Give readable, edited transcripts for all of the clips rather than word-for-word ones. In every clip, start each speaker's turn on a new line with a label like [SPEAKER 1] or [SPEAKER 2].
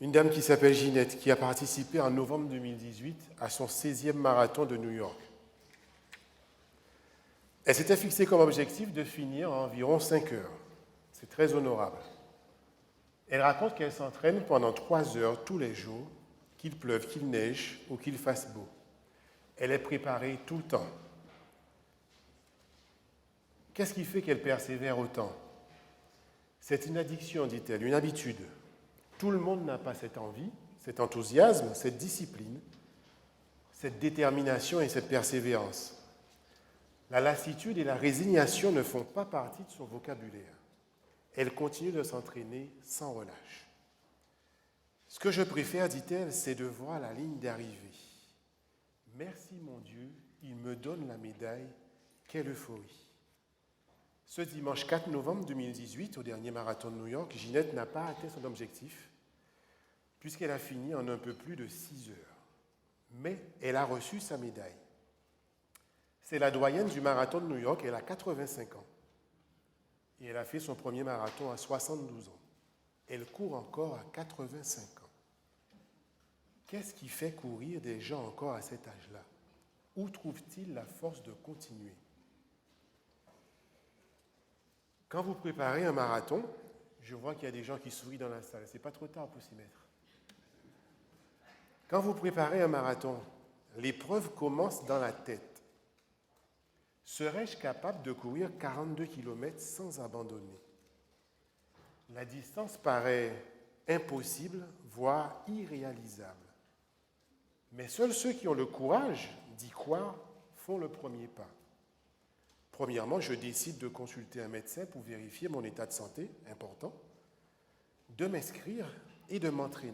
[SPEAKER 1] Une dame qui s'appelle Ginette, qui a participé en novembre 2018 à son 16e marathon de New York. Elle s'était fixée comme objectif de finir en environ 5 heures. C'est très honorable. Elle raconte qu'elle s'entraîne pendant 3 heures tous les jours, qu'il pleuve, qu'il neige ou qu'il fasse beau. Elle est préparée tout le temps. Qu'est-ce qui fait qu'elle persévère autant? C'est une addiction, dit-elle, une habitude. Tout le monde n'a pas cette envie, cet enthousiasme, cette discipline, cette détermination et cette persévérance. La lassitude et la résignation ne font pas partie de son vocabulaire. Elle continue de s'entraîner sans relâche. Ce que je préfère, dit-elle, c'est de voir la ligne d'arrivée. Merci mon Dieu, il me donne la médaille, quelle euphorie. Ce dimanche 4 novembre 2018, au dernier marathon de New York, Ginette n'a pas atteint son objectif, puisqu'elle a fini en un peu plus de 6 heures. Mais elle a reçu sa médaille. C'est la doyenne du marathon de New York, elle a 85 ans. Et elle a fait son premier marathon à 72 ans. Elle court encore à 85 ans. Qu'est-ce qui fait courir des gens encore à cet âge-là? Où trouvent-ils la force de continuer? Quand vous préparez un marathon, je vois qu'il y a des gens qui sourient dans la salle. Ce n'est pas trop tard pour s'y mettre. Quand vous préparez un marathon, l'épreuve commence dans la tête. Serais-je capable de courir 42 km sans abandonner? La distance paraît impossible, voire irréalisable. Mais seuls ceux qui ont le courage d'y croire font le premier pas. Premièrement, je décide de consulter un médecin pour vérifier mon état de santé, important, de m'inscrire et de m'entraîner.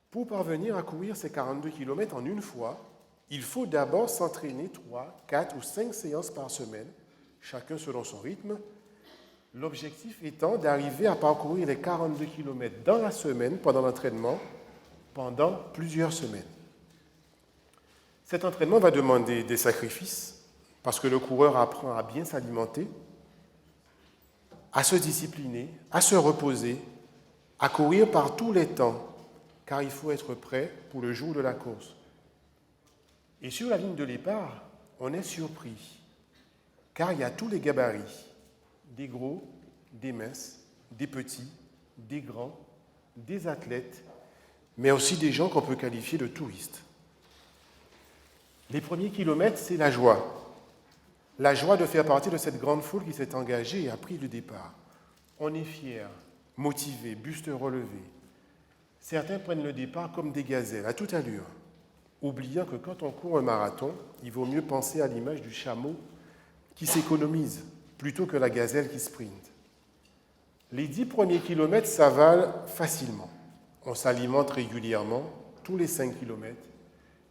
[SPEAKER 1] Pour parvenir à courir ces 42 km en une fois, il faut d'abord s'entraîner 3, 4 ou 5 séances par semaine, chacun selon son rythme. L'objectif étant d'arriver à parcourir les 42 km dans la semaine pendant l'entraînement, pendant plusieurs semaines. Cet entraînement va demander des sacrifices, parce que le coureur apprend à bien s'alimenter, à se discipliner, à se reposer, à courir par tous les temps, car il faut être prêt pour le jour de la course. Et sur la ligne de départ, on est surpris, car il y a tous les gabarits, des gros, des minces, des petits, des grands, des athlètes, mais aussi des gens qu'on peut qualifier de touristes. Les premiers kilomètres, c'est la joie. La joie de faire partie de cette grande foule qui s'est engagée et a pris le départ. On est fiers, motivés, buste relevé. Certains prennent le départ comme des gazelles, à toute allure, oubliant que quand on court un marathon, il vaut mieux penser à l'image du chameau qui s'économise plutôt que la gazelle qui sprinte. Les 10 premiers kilomètres s'avalent facilement. On s'alimente régulièrement, tous les 5 kilomètres,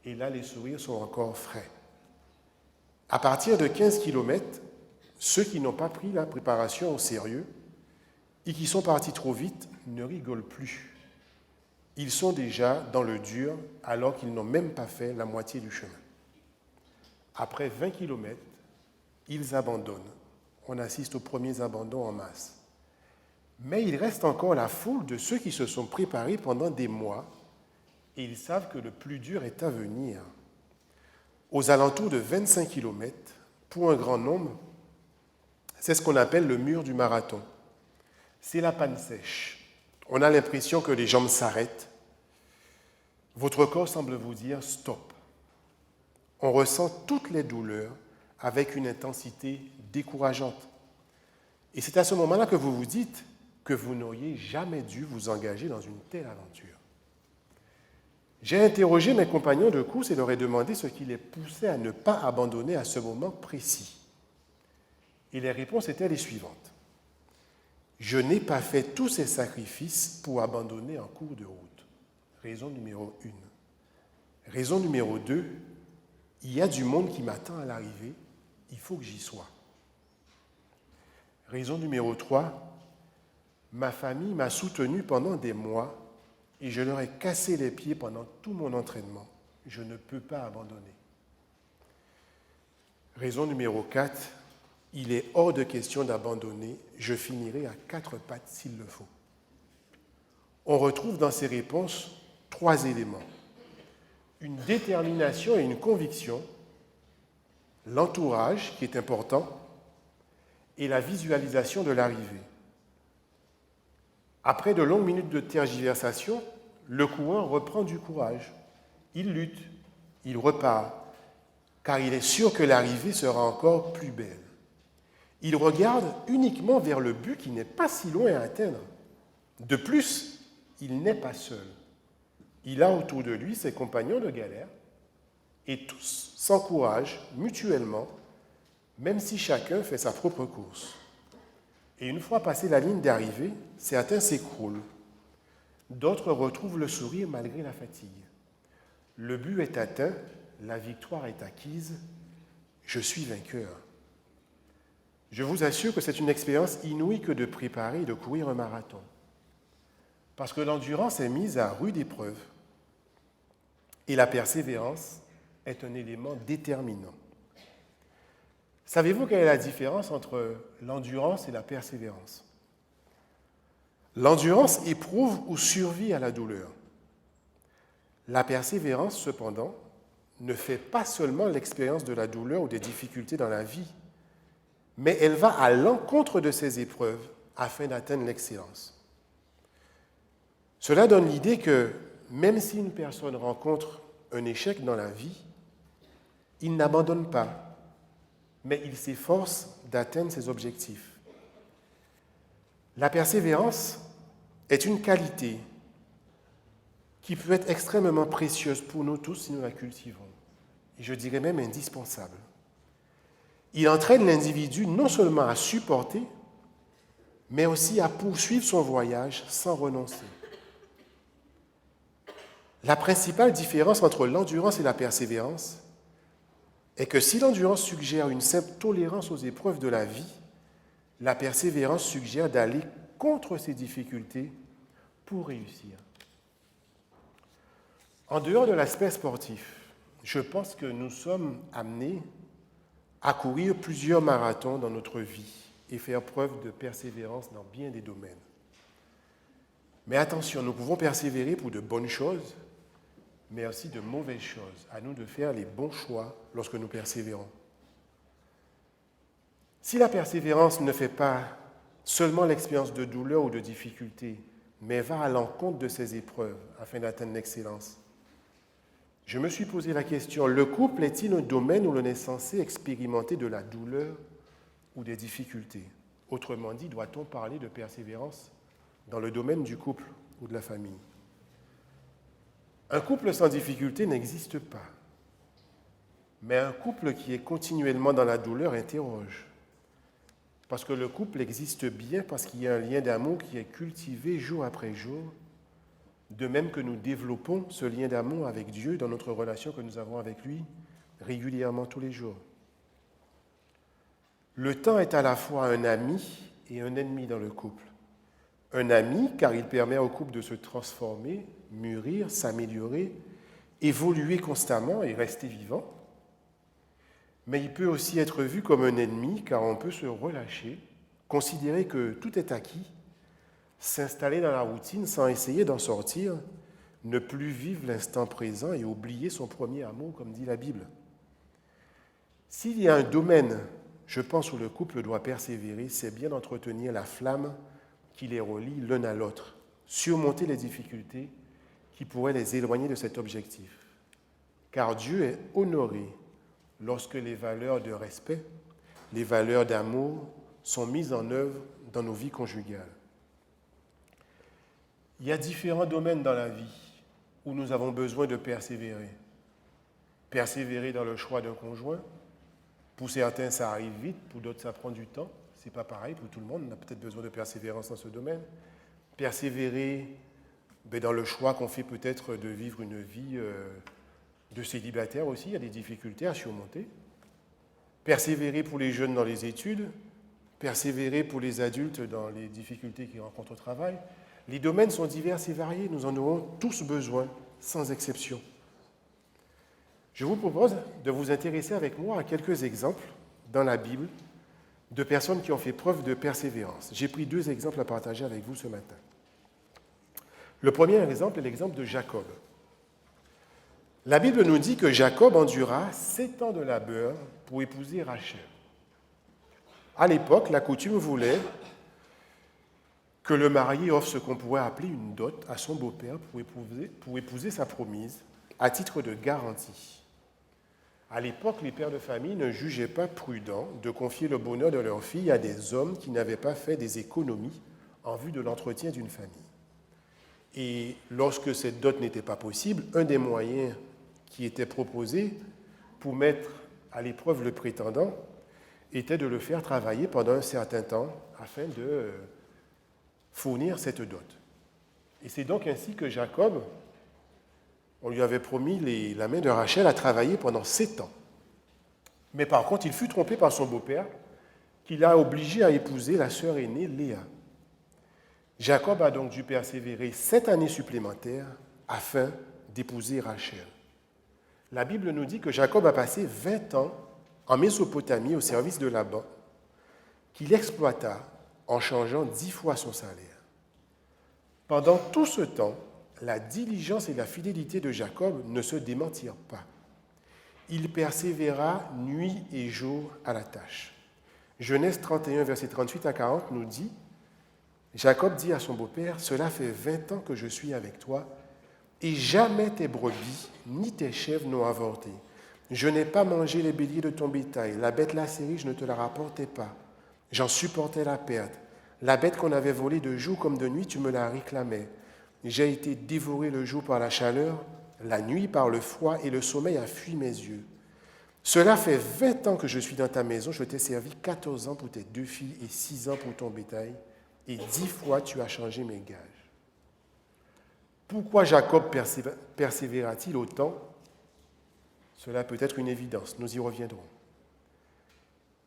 [SPEAKER 1] et là, les sourires sont encore frais. À partir de 15 kilomètres, ceux qui n'ont pas pris la préparation au sérieux et qui sont partis trop vite ne rigolent plus. Ils sont déjà dans le dur alors qu'ils n'ont même pas fait la moitié du chemin. Après 20 kilomètres, ils abandonnent. On assiste aux premiers abandons en masse. Mais il reste encore la foule de ceux qui se sont préparés pendant des mois et ils savent que le plus dur est à venir. Aux alentours de 25 kilomètres, pour un grand nombre, c'est ce qu'on appelle le mur du marathon. C'est la panne sèche. On a l'impression que les jambes s'arrêtent. Votre corps semble vous dire « stop ». On ressent toutes les douleurs avec une intensité décourageante. Et c'est à ce moment-là que vous vous dites que vous n'auriez jamais dû vous engager dans une telle aventure. J'ai interrogé mes compagnons de course et leur ai demandé ce qui les poussait à ne pas abandonner à ce moment précis. Et les réponses étaient les suivantes. Je n'ai pas fait tous ces sacrifices pour abandonner en cours de route. Raison numéro 1. Raison numéro 2, il y a du monde qui m'attend à l'arrivée, il faut que j'y sois. Raison numéro 3, ma famille m'a soutenu pendant des mois et je leur ai cassé les pieds pendant tout mon entraînement. Je ne peux pas abandonner. Raison numéro 4, il est hors de question d'abandonner, je finirai à 4 pattes s'il le faut. on retrouve dans ces réponses 3 éléments. Une détermination et une conviction, l'entourage qui est important, et la visualisation de l'arrivée. Après de longues minutes de tergiversation, le coureur reprend du courage. Il lutte, il repart, car il est sûr que l'arrivée sera encore plus belle. Il regarde uniquement vers le but qui n'est pas si loin à atteindre. De plus, il n'est pas seul. Il a autour de lui ses compagnons de galère et tous s'encouragent mutuellement, même si chacun fait sa propre course. Et une fois passé la ligne d'arrivée, certains s'écroulent. D'autres retrouvent le sourire malgré la fatigue. Le but est atteint, la victoire est acquise, je suis vainqueur. Je vous assure que c'est une expérience inouïe que de préparer et de courir un marathon. Parce que l'endurance est mise à rude épreuve et la persévérance est un élément déterminant. Savez-vous quelle est la différence entre l'endurance et la persévérance? L'endurance éprouve ou survit à la douleur. La persévérance, cependant, ne fait pas seulement l'expérience de la douleur ou des difficultés dans la vie, mais elle va à l'encontre de ces épreuves afin d'atteindre l'excellence. Cela donne l'idée que même si une personne rencontre un échec dans la vie, il n'abandonne pas, mais il s'efforce d'atteindre ses objectifs. La persévérance est une qualité qui peut être extrêmement précieuse pour nous tous si nous la cultivons, et je dirais même indispensable. Il entraîne l'individu non seulement à supporter, mais aussi à poursuivre son voyage sans renoncer. La principale différence entre l'endurance et la persévérance est que si l'endurance suggère une simple tolérance aux épreuves de la vie, la persévérance suggère d'aller contre ces difficultés pour réussir. En dehors de l'aspect sportif, je pense que nous sommes amenés à courir plusieurs marathons dans notre vie et faire preuve de persévérance dans bien des domaines. Mais attention, nous pouvons persévérer pour de bonnes choses, mais aussi de mauvaises choses. À nous de faire les bons choix lorsque nous persévérons. Si la persévérance ne fait pas seulement l'expérience de douleur ou de difficulté, mais va à l'encontre de ces épreuves afin d'atteindre l'excellence, je me suis posé la question, le couple est-il un domaine où l'on est censé expérimenter de la douleur ou des difficultés? Autrement dit, doit-on parler de persévérance dans le domaine du couple ou de la famille? Un couple sans difficulté n'existe pas. Mais un couple qui est continuellement dans la douleur interroge. Parce que le couple existe bien parce qu'il y a un lien d'amour qui est cultivé jour après jour, de même que nous développons ce lien d'amour avec Dieu dans notre relation que nous avons avec lui régulièrement tous les jours. Le temps est à la fois un ami et un ennemi dans le couple. Un ami car il permet au couple de se transformer, mûrir, s'améliorer, évoluer constamment et rester vivant. Mais il peut aussi être vu comme un ennemi car on peut se relâcher, considérer que tout est acquis, s'installer dans la routine sans essayer d'en sortir, ne plus vivre l'instant présent et oublier son premier amour, comme dit la Bible. S'il y a un domaine, je pense, où le couple doit persévérer, c'est bien d'entretenir la flamme qui les relie l'un à l'autre, surmonter les difficultés qui pourraient les éloigner de cet objectif. Car Dieu est honoré lorsque les valeurs de respect, les valeurs d'amour sont mises en œuvre dans nos vies conjugales. Il y a différents domaines dans la vie où nous avons besoin de persévérer. Persévérer dans le choix d'un conjoint. Pour certains, ça arrive vite, pour d'autres, ça prend du temps. Ce n'est pas pareil pour tout le monde, on a peut-être besoin de persévérance dans ce domaine. Persévérer dans le choix qu'on fait peut-être de vivre une vie de célibataire aussi, il y a des difficultés à surmonter. Persévérer pour les jeunes dans les études, persévérer pour les adultes dans les difficultés qu'ils rencontrent au travail. Les domaines sont divers et variés, nous en aurons tous besoin, sans exception. Je vous propose de vous intéresser avec moi à quelques exemples dans la Bible de personnes qui ont fait preuve de persévérance. J'ai pris 2 exemples à partager avec vous ce matin. Le premier exemple est l'exemple de Jacob. La Bible nous dit que Jacob endura 7 ans de labeur pour épouser Rachel. À l'époque, la coutume voulait que le marié offre ce qu'on pourrait appeler une dot à son beau-père pour épouser sa promise à titre de garantie. À l'époque, les pères de famille ne jugeaient pas prudent de confier le bonheur de leur fille à des hommes qui n'avaient pas fait des économies en vue de l'entretien d'une famille. Et lorsque cette dot n'était pas possible, un des moyens qui était proposé pour mettre à l'épreuve le prétendant était de le faire travailler pendant un certain temps afin de fournir cette dot. Et c'est donc ainsi que Jacob, on lui avait promis la main de Rachel à travailler pendant 7 ans. Mais par contre, il fut trompé par son beau-père, qui l'a obligé à épouser la sœur aînée Léa. Jacob a donc dû persévérer 7 années supplémentaires afin d'épouser Rachel. La Bible nous dit que Jacob a passé 20 ans en Mésopotamie au service de Laban, qu'il exploita en changeant 10 fois son salaire. Pendant tout ce temps, la diligence et la fidélité de Jacob ne se démentirent pas. Il persévéra nuit et jour à la tâche. Genèse 31, versets 38 à 40 nous dit, Jacob dit à son beau-père, « Cela fait 20 ans que je suis avec toi, et jamais tes brebis ni tes chèvres n'ont avorté. Je n'ai pas mangé les béliers de ton bétail, la bête lacérée, je ne te la rapportais pas. J'en supportais la perte. La bête qu'on avait volée de jour comme de nuit, tu me la réclamais. J'ai été dévoré le jour par la chaleur, la nuit par le froid, et le sommeil a fui mes yeux. Cela fait 20 ans que je suis dans ta maison, je t'ai servi 14 ans pour tes 2 filles et 6 ans pour ton bétail, et 10 fois tu as changé mes gages. » Pourquoi Jacob persévéra-t-il autant ? Cela peut être une évidence, nous y reviendrons.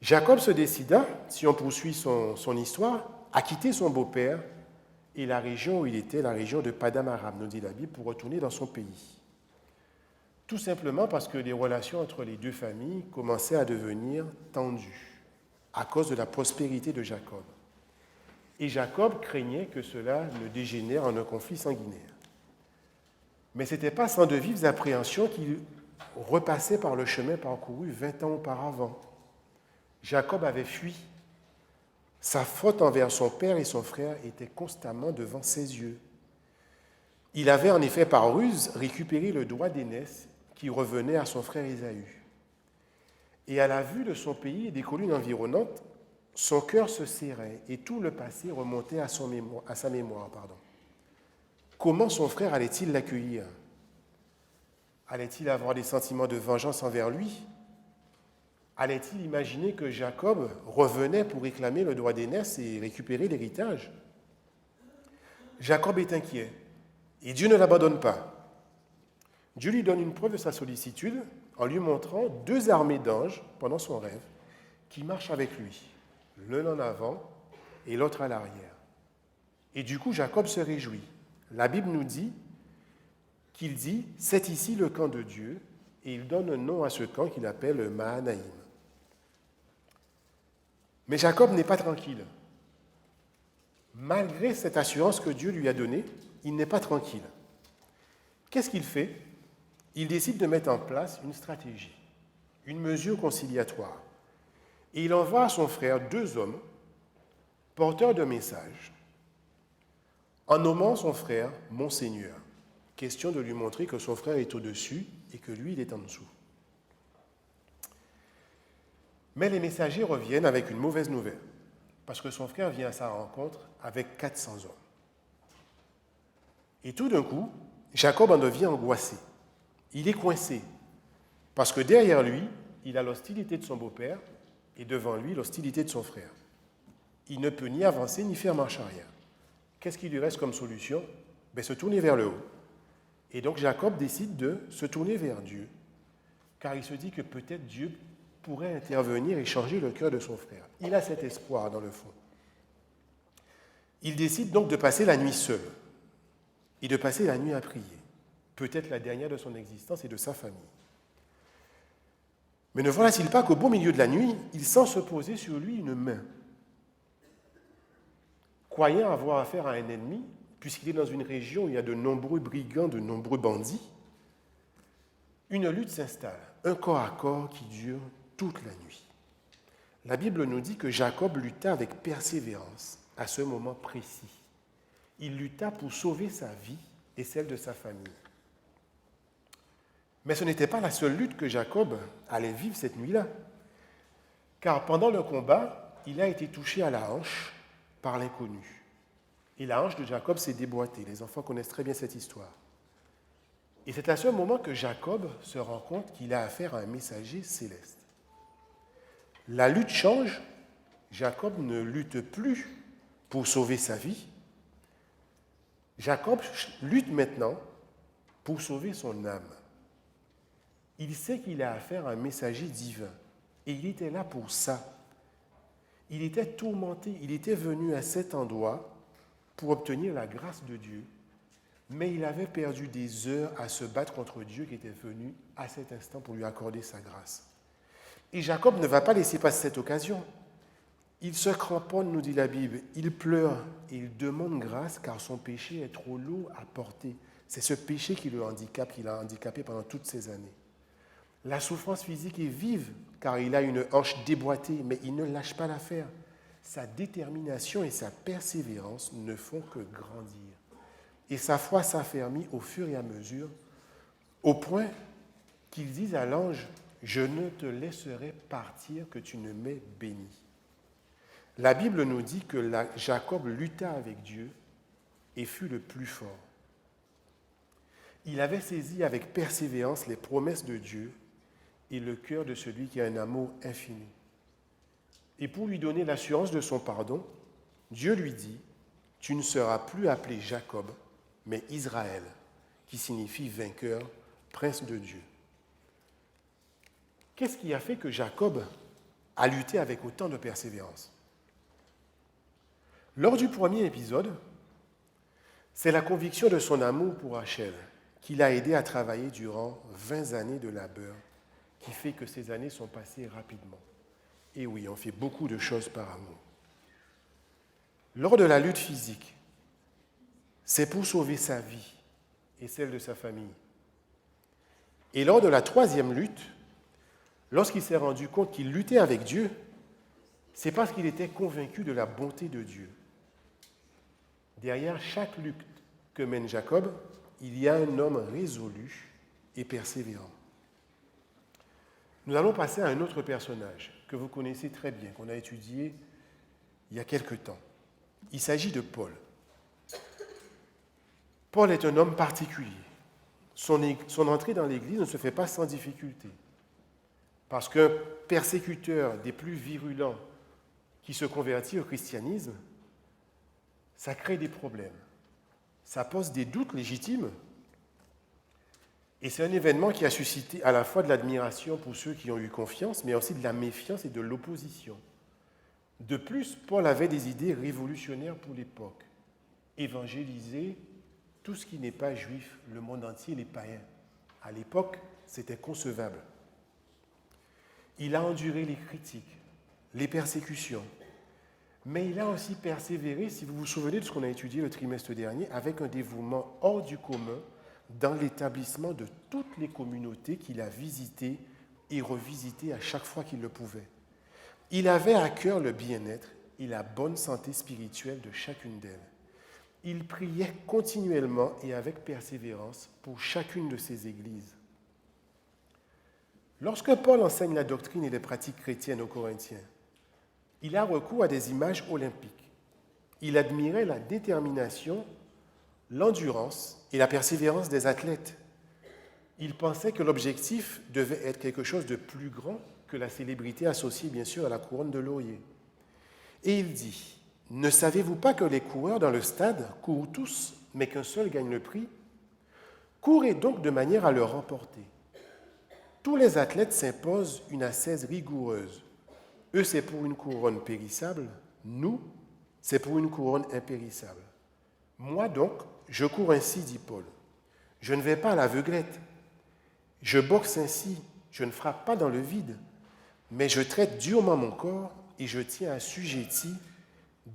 [SPEAKER 1] Jacob se décida, si on poursuit son histoire, à quitter son beau-père et la région où il était, la région de Padam Aram, nous dit la Bible, pour retourner dans son pays. Tout simplement parce que les relations entre les deux familles commençaient à devenir tendues à cause de la prospérité de Jacob. Et Jacob craignait que cela ne dégénère en un conflit sanguinaire. Mais ce n'était pas sans de vives appréhensions qu'il repassait par le chemin parcouru 20 ans auparavant. Jacob avait fui. Sa faute envers son père et son frère était constamment devant ses yeux. Il avait en effet par ruse récupéré le droit d'aînesse qui revenait à son frère Ésaü. Et à la vue de son pays et des collines environnantes, son cœur se serrait et tout le passé remontait à sa mémoire. Comment son frère allait-il l'accueillir ? Allait-il avoir des sentiments de vengeance envers lui ? Allait-il imaginer que Jacob revenait pour réclamer le droit d'aînesse et récupérer l'héritage ? Jacob est inquiet et Dieu ne l'abandonne pas. Dieu lui donne une preuve de sa sollicitude en lui montrant 2 armées d'anges pendant son rêve qui marchent avec lui, l'un en avant et l'autre à l'arrière. Et du coup, Jacob se réjouit. La Bible nous dit qu'il dit « C'est ici le camp de Dieu » et il donne un nom à ce camp qu'il appelle Mahanaïm. Mais Jacob n'est pas tranquille. Malgré cette assurance que Dieu lui a donnée, il n'est pas tranquille. Qu'est-ce qu'il fait ? Il décide de mettre en place une stratégie, une mesure conciliatoire. Et il envoie à son frère 2 hommes, porteurs de messages, en nommant son frère Monseigneur. Question de lui montrer que son frère est au-dessus et que lui, il est en dessous. Mais les messagers reviennent avec une mauvaise nouvelle, parce que son frère vient à sa rencontre avec 400 hommes. Et tout d'un coup, Jacob en devient angoissé. Il est coincé, parce que derrière lui, il a l'hostilité de son beau-père et devant lui, l'hostilité de son frère. Il ne peut ni avancer ni faire marche arrière. Qu'est-ce qui lui reste comme solution ? Se tourner vers le haut. Et donc Jacob décide de se tourner vers Dieu, car il se dit que peut-être Dieu pourrait intervenir et changer le cœur de son frère. Il a cet espoir dans le fond. Il décide donc de passer la nuit seul et de passer la nuit à prier, peut-être la dernière de son existence et de sa famille. Mais ne voilà-t-il pas qu'au beau milieu de la nuit, il sent se poser sur lui une main. Croyant avoir affaire à un ennemi, puisqu'il est dans une région où il y a de nombreux brigands, de nombreux bandits, une lutte s'installe, un corps à corps qui dure toute la nuit. La Bible nous dit que Jacob lutta avec persévérance à ce moment précis. Il lutta pour sauver sa vie et celle de sa famille. Mais ce n'était pas la seule lutte que Jacob allait vivre cette nuit-là. Car pendant le combat, il a été touché à la hanche par l'inconnu. Et la hanche de Jacob s'est déboîtée. Les enfants connaissent très bien cette histoire. Et c'est à ce moment que Jacob se rend compte qu'il a affaire à un messager céleste. La lutte change. Jacob ne lutte plus pour sauver sa vie. Jacob lutte maintenant pour sauver son âme. Il sait qu'il a affaire à un messager divin. Et il était là pour ça. Il était tourmenté. Il était venu à cet endroit pour obtenir la grâce de Dieu. Mais il avait perdu des heures à se battre contre Dieu qui était venu à cet instant pour lui accorder sa grâce. Et Jacob ne va pas laisser passer cette occasion. Il se cramponne, nous dit la Bible. Il pleure et il demande grâce car son péché est trop lourd à porter. C'est ce péché qui le handicape, qui l'a handicapé pendant toutes ces années. La souffrance physique est vive car il a une hanche déboîtée, mais il ne lâche pas l'affaire. Sa détermination et sa persévérance ne font que grandir. Et sa foi s'affermit au fur et à mesure, au point qu'il dise à l'ange, « Je ne te laisserai partir que tu ne m'aies béni. » La Bible nous dit que Jacob lutta avec Dieu et fut le plus fort. Il avait saisi avec persévérance les promesses de Dieu et le cœur de celui qui a un amour infini. Et pour lui donner l'assurance de son pardon, Dieu lui dit, « Tu ne seras plus appelé Jacob, mais Israël, qui signifie vainqueur, prince de Dieu. » Qu'est-ce qui a fait que Jacob a lutté avec autant de persévérance? Lors du premier épisode, c'est la conviction de son amour pour Rachel qui l'a aidé à travailler durant 20 années de labeur, qui fait que ces années sont passées rapidement. Et oui, on fait beaucoup de choses par amour. Lors de la lutte physique, c'est pour sauver sa vie et celle de sa famille. Et lors de la troisième lutte, lorsqu'il s'est rendu compte qu'il luttait avec Dieu, c'est parce qu'il était convaincu de la bonté de Dieu. Derrière chaque lutte que mène Jacob, il y a un homme résolu et persévérant. Nous allons passer à un autre personnage que vous connaissez très bien, qu'on a étudié il y a quelque temps. Il s'agit de Paul. Paul est un homme particulier. Son entrée dans l'Église ne se fait pas sans difficulté. Parce qu'un persécuteur des plus virulents qui se convertit au christianisme, ça crée des problèmes. Ça pose des doutes légitimes. Et c'est un événement qui a suscité à la fois de l'admiration pour ceux qui ont eu confiance, mais aussi de la méfiance et de l'opposition. De plus, Paul avait des idées révolutionnaires pour l'époque. Évangéliser tout ce qui n'est pas juif, le monde entier, les païens. À l'époque, c'était concevable. Il a enduré les critiques, les persécutions, mais il a aussi persévéré, si vous vous souvenez de ce qu'on a étudié le trimestre dernier, avec un dévouement hors du commun dans l'établissement de toutes les communautés qu'il a visitées et revisitées à chaque fois qu'il le pouvait. Il avait à cœur le bien-être et la bonne santé spirituelle de chacune d'elles. Il priait continuellement et avec persévérance pour chacune de ces églises. Lorsque Paul enseigne la doctrine et les pratiques chrétiennes aux Corinthiens, il a recours à des images olympiques. Il admirait la détermination, l'endurance et la persévérance des athlètes. Il pensait que l'objectif devait être quelque chose de plus grand que la célébrité associée bien sûr à la couronne de laurier. Et il dit, « Ne savez-vous pas que les coureurs dans le stade courent tous, mais qu'un seul gagne le prix? Courez donc de manière à le remporter. Tous les athlètes s'imposent une ascèse rigoureuse. Eux, c'est pour une couronne périssable. Nous, c'est pour une couronne impérissable. Moi donc, je cours ainsi, dit Paul. Je ne vais pas à l'aveuglette. Je boxe ainsi, je ne frappe pas dans le vide, mais je traite durement mon corps et je tiens assujetti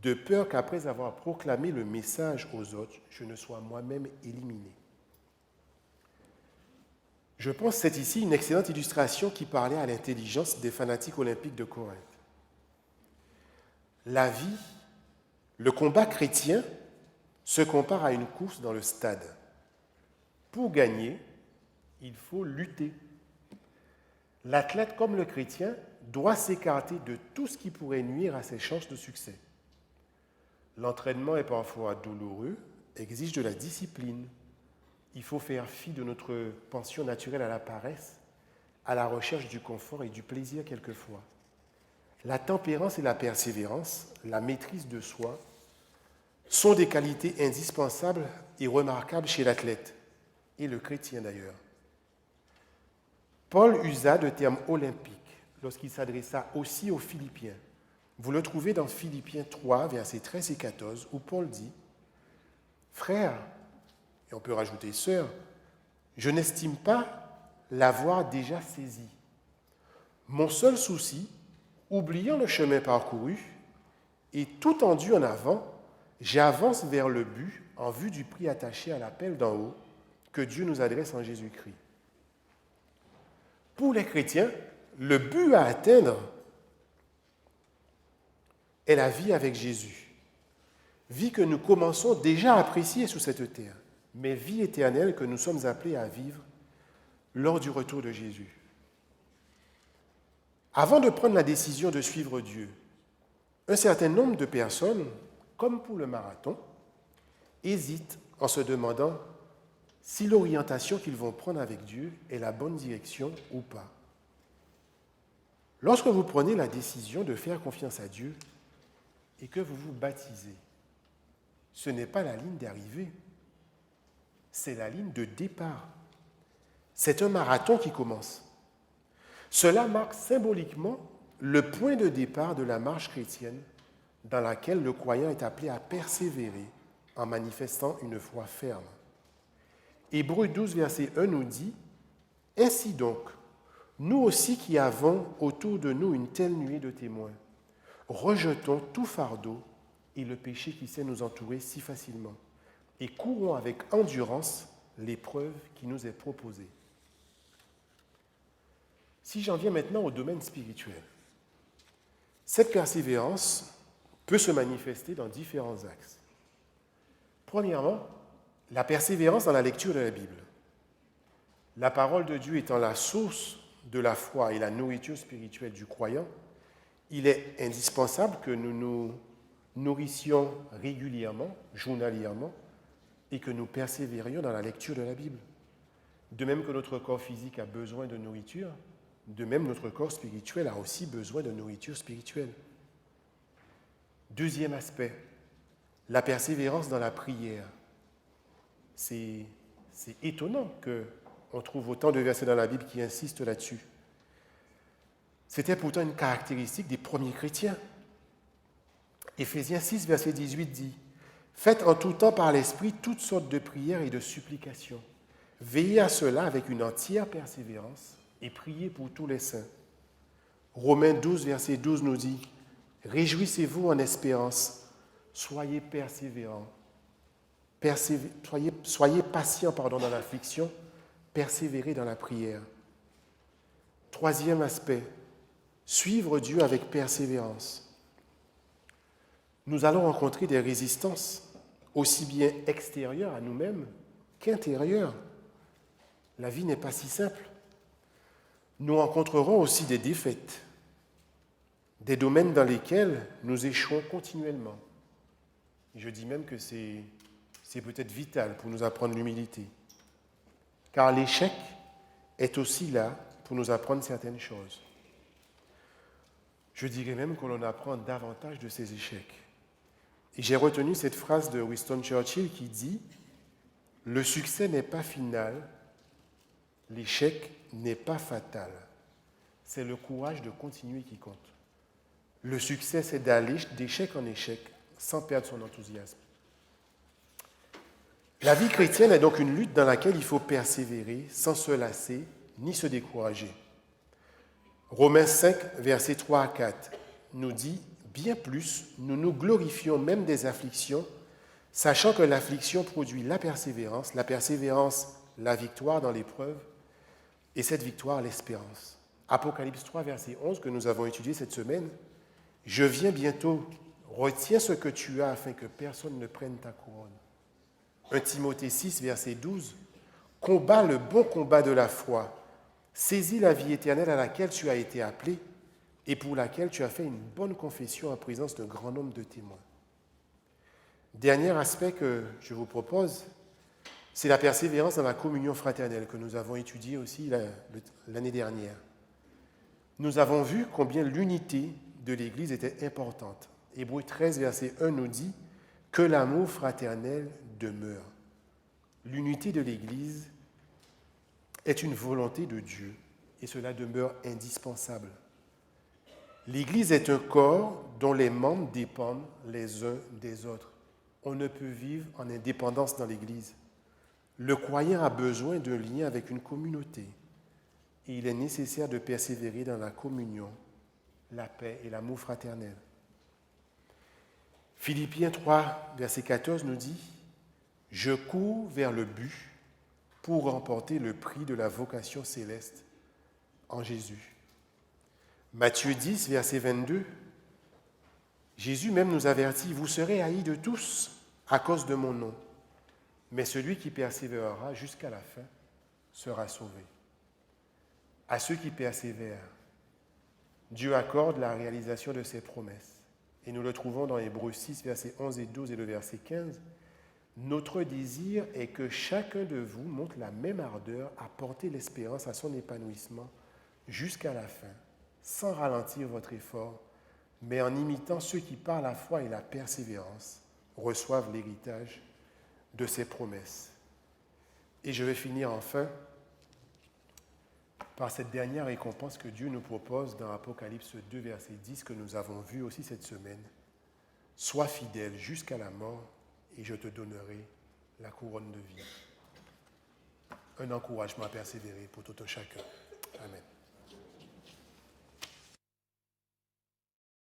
[SPEAKER 1] de peur qu'après avoir proclamé le message aux autres, je ne sois moi-même éliminé. Je pense que c'est ici une excellente illustration qui parlait à l'intelligence des fanatiques olympiques de Corinthe. La vie, le combat chrétien se compare à une course dans le stade. Pour gagner, il faut lutter. L'athlète, comme le chrétien, doit s'écarter de tout ce qui pourrait nuire à ses chances de succès. L'entraînement est parfois douloureux, exige de la discipline. Il faut faire fi de notre penchant naturelle à la paresse, à la recherche du confort et du plaisir quelquefois. La tempérance et la persévérance, la maîtrise de soi, sont des qualités indispensables et remarquables chez l'athlète, et le chrétien d'ailleurs. Paul usa de termes olympiques lorsqu'il s'adressa aussi aux Philippiens. Vous le trouvez dans Philippiens 3, versets 13 et 14, où Paul dit « Frères, et on peut rajouter sœurs, je n'estime pas l'avoir déjà saisi. Mon seul souci, oubliant le chemin parcouru et tout tendu en avant, j'avance vers le but en vue du prix attaché à l'appel d'en haut que Dieu nous adresse en Jésus-Christ. » Pour les chrétiens, le but à atteindre est la vie avec Jésus. Vie que nous commençons déjà à apprécier sur cette terre, mais vie éternelle que nous sommes appelés à vivre lors du retour de Jésus. Avant de prendre la décision de suivre Dieu, un certain nombre de personnes, comme pour le marathon, hésitent en se demandant si l'orientation qu'ils vont prendre avec Dieu est la bonne direction ou pas. Lorsque vous prenez la décision de faire confiance à Dieu et que vous vous baptisez, ce n'est pas la ligne d'arrivée, c'est la ligne de départ. C'est un marathon qui commence. Cela marque symboliquement le point de départ de la marche chrétienne dans laquelle le croyant est appelé à persévérer en manifestant une foi ferme. Hébreux 12, verset 1 nous dit « Ainsi donc, nous aussi qui avons autour de nous une telle nuée de témoins, rejetons tout fardeau et le péché qui sait nous entourer si facilement, et courons avec endurance l'épreuve qui nous est proposée. » Si j'en viens maintenant au domaine spirituel, cette persévérance peut se manifester dans différents axes. Premièrement, la persévérance dans la lecture de la Bible. La parole de Dieu étant la source de la foi et la nourriture spirituelle du croyant, il est indispensable que nous nous nourrissions régulièrement, journalièrement, et que nous persévérions dans la lecture de la Bible. De même que notre corps physique a besoin de nourriture, de même notre corps spirituel a aussi besoin de nourriture spirituelle. Deuxième aspect, la persévérance dans la prière. C'est étonnant qu'on trouve autant de versets dans la Bible qui insistent là-dessus. C'était pourtant une caractéristique des premiers chrétiens. Éphésiens 6, verset 18 dit « Faites en tout temps par l'Esprit toutes sortes de prières et de supplications. Veillez à cela avec une entière persévérance et priez pour tous les saints. » Romains 12, verset 12 nous dit « Réjouissez-vous en espérance, soyez persévérants. Soyez patients dans l'affliction, persévérez dans la prière. » Troisième aspect, suivre Dieu avec persévérance. Nous allons rencontrer des résistances, aussi bien extérieures à nous-mêmes qu'intérieures. La vie n'est pas si simple. Nous rencontrerons aussi des défaites, des domaines dans lesquels nous échouons continuellement. Je dis même que c'est peut-être vital pour nous apprendre l'humilité. Car l'échec est aussi là pour nous apprendre certaines choses. Je dirais même qu'on en apprend davantage de ces échecs. Et j'ai retenu cette phrase de Winston Churchill qui dit « Le succès n'est pas final, l'échec n'est pas fatal. C'est le courage de continuer qui compte. Le succès, c'est d'aller d'échec en échec sans perdre son enthousiasme. » La vie chrétienne est donc une lutte dans laquelle il faut persévérer sans se lasser ni se décourager. Romains 5, versets 3 à 4 nous dit « bien plus, nous nous glorifions même des afflictions, sachant que l'affliction produit la persévérance, la victoire dans l'épreuve, et cette victoire, l'espérance. Apocalypse 3, verset 11, que nous avons étudié cette semaine. Je viens bientôt, retiens ce que tu as afin que personne ne prenne ta couronne. 1 Timothée 6, verset 12, combat le bon combat de la foi, saisis la vie éternelle à laquelle tu as été appelé et pour laquelle tu as fait une bonne confession en présence d'un grand nombre de témoins. Dernier aspect que je vous propose, c'est la persévérance dans la communion fraternelle que nous avons étudiée aussi l'année dernière. Nous avons vu combien l'unité de l'Église était importante. Hébreux 13, verset 1 nous dit que l'amour fraternel demeure. L'unité de l'Église est une volonté de Dieu et cela demeure indispensable. L'Église est un corps dont les membres dépendent les uns des autres. On ne peut vivre en indépendance dans l'Église. Le croyant a besoin d'un lien avec une communauté et il est nécessaire de persévérer dans la communion, la paix et l'amour fraternel. Philippiens 3, verset 14 nous dit « Je cours vers le but pour remporter le prix de la vocation céleste en Jésus. » Matthieu 10, verset 22, Jésus même nous avertit « Vous serez haïs de tous à cause de mon nom, mais celui qui persévérera jusqu'à la fin sera sauvé. » À ceux qui persévèrent, Dieu accorde la réalisation de ses promesses. Et nous le trouvons dans Hébreux 6, versets 11 et 12 et le verset 15. Notre désir est que chacun de vous montre la même ardeur à porter l'espérance à son épanouissement jusqu'à la fin, sans ralentir votre effort, mais en imitant ceux qui, par la foi et la persévérance, reçoivent l'héritage de ses promesses. Et je vais finir enfin par cette dernière récompense que Dieu nous propose dans Apocalypse 2, verset 10, que nous avons vu aussi cette semaine. « Sois fidèle jusqu'à la mort, et je te donnerai la couronne de vie. » Un encouragement à persévérer pour tout un chacun. Amen.